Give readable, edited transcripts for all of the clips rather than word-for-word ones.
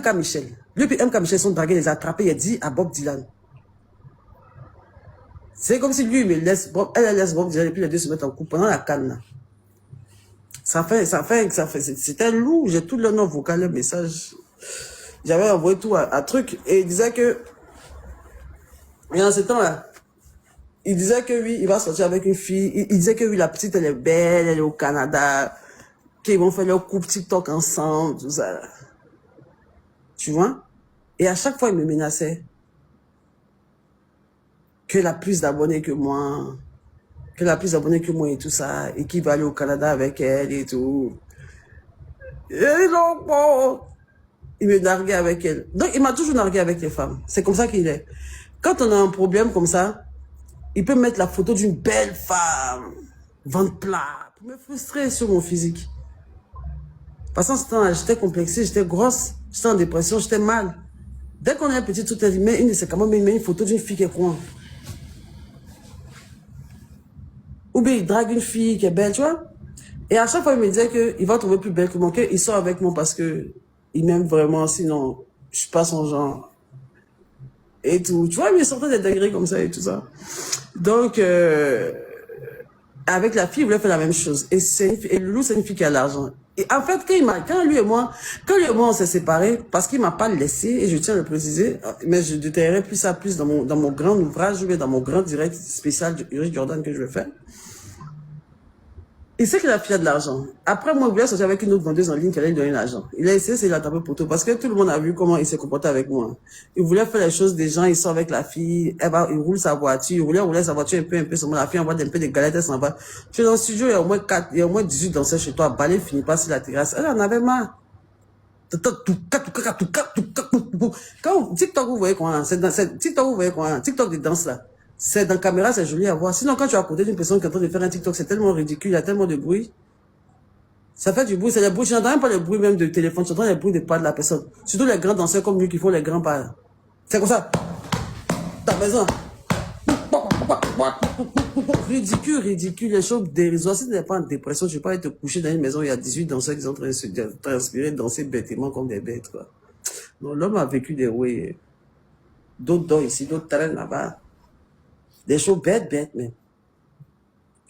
MK Michel. Lui et MK Michel sont dragués, les a attrapés, il a dit à Bob Dylan. C'est comme si lui, il me laisse, elle laisse Bob Dylan et puis les deux se mettent en couple pendant la canne. Là. C'était lourd, j'ai tout le nom vocal, le message. J'avais envoyé tout à truc et il disait que, et en ce temps-là, il disait que oui, il va sortir avec une fille. Il disait que oui, la petite, elle est belle, elle est au Canada, qu'ils vont faire leur couple TikTok ensemble, tout ça. Tu vois? Et à chaque fois, il me menaçait. Qu'elle a plus d'abonnés que moi. Qu'elle a plus d'abonnés que moi et tout ça. Et qu'il va aller au Canada avec elle et tout. Et non, bon. Il me narguait avec elle. Donc, il m'a toujours nargué avec les femmes. C'est comme ça qu'il est. Quand on a un problème comme ça, il peut mettre la photo d'une belle femme, ventre plat, pour me frustrer sur mon physique. Parce qu'en ce temps-là, j'étais complexée, j'étais grosse, j'étais en dépression, j'étais mal. Dès qu'on est un petit truc, il met une de ses camarades, il met une photo d'une fille qui est quoi. Ou bien il drague une fille qui est belle, tu vois. Et à chaque fois, il me disait qu'il va trouver plus belle que moi, qu'il sort avec moi parce que il m'aime vraiment, sinon, je suis pas son genre. Et tout. Tu vois, il me sortait des dingueries comme ça et tout ça. Donc, avec la fille, il voulait faire la même chose. Et Loulou, c'est une fille qui a l'argent. Et en fait, quand lui et moi, on s'est séparés, parce qu'il m'a pas laissé, et je tiens à le préciser, mais je détaillerai plus ça plus dans mon grand ouvrage, ou dans mon grand direct spécial du Eric Jordan que je vais faire. Il sait que la fille a de l'argent. Après, moi, il voulait sortir avec une autre vendeuse en ligne qui allait lui donner l'argent. Il a essayé, il a tapé pour tout. Parce que tout le monde a vu comment il s'est comporté avec moi. Il voulait faire les choses des gens, il sort avec la fille, il roule sa voiture, il voulait rouler sa voiture un peu, seulement la fille envoie un peu de galettes, elle s'en va. Tu es dans le studio, il y a au moins 18 danseurs chez toi, balai finit pas sur la terrasse. Elle en avait marre. Quand TikTok, vous voyez quoi, TikTok, vous voyez quoi, TikTok des danses là. C'est dans la caméra, c'est joli à voir. Sinon, quand tu es à côté d'une personne qui est en train de faire un TikTok, c'est tellement ridicule, il y a tellement de bruit. Ça fait du bruit, c'est le bruit. Je n'entends même pas le bruit même de téléphone, j'entends le bruit des pas de la personne. Surtout les grands danseurs comme lui qui font les grands pas. C'est comme ça. Ta maison. Ridicule, les choses dérisoires. Si tu n'es pas en dépression, je ne vais pas être couché dans une maison où il y a 18 danseurs qui sont en train de se transpirer, danser bêtement comme des bêtes, quoi. Non, l'homme a vécu des oui. D'autres dorment ici, d'autres traînent là-bas. Des choses bêtes, mais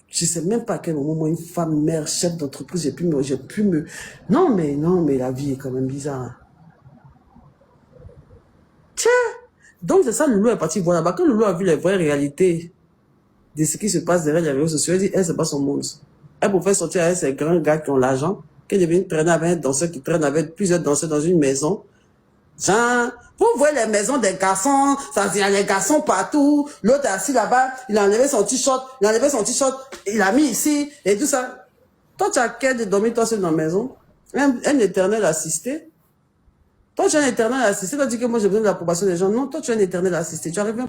je sais même pas à quel moment, moi, une femme, mère, chef d'entreprise, j'ai pu me... Non, mais la vie est quand même bizarre. Tiens! Donc, c'est ça, Loulou est parti voir là-bas. Quand Loulou a vu les vraies réalités de ce qui se passe derrière les réseaux sociaux, elle dit, elle, c'est pas son monde. Elle pouvait sortir avec ces grands gars qui ont l'argent, qu'elle devient traîner avec un danseur qui traîne avec plusieurs danseurs dans une maison. Genre, vous voyez les maisons des garçons, il y a les garçons partout, l'autre est assis là-bas, il a enlevé son t-shirt, il l'a mis ici, et tout ça. Toi, tu as qu'à de dormir toi seul dans la maison, un éternel assisté. Toi, tu es un éternel assisté, toi, tu dis que moi, j'ai besoin de l'approbation des gens. Non, toi, tu es un éternel assisté. Tu arrives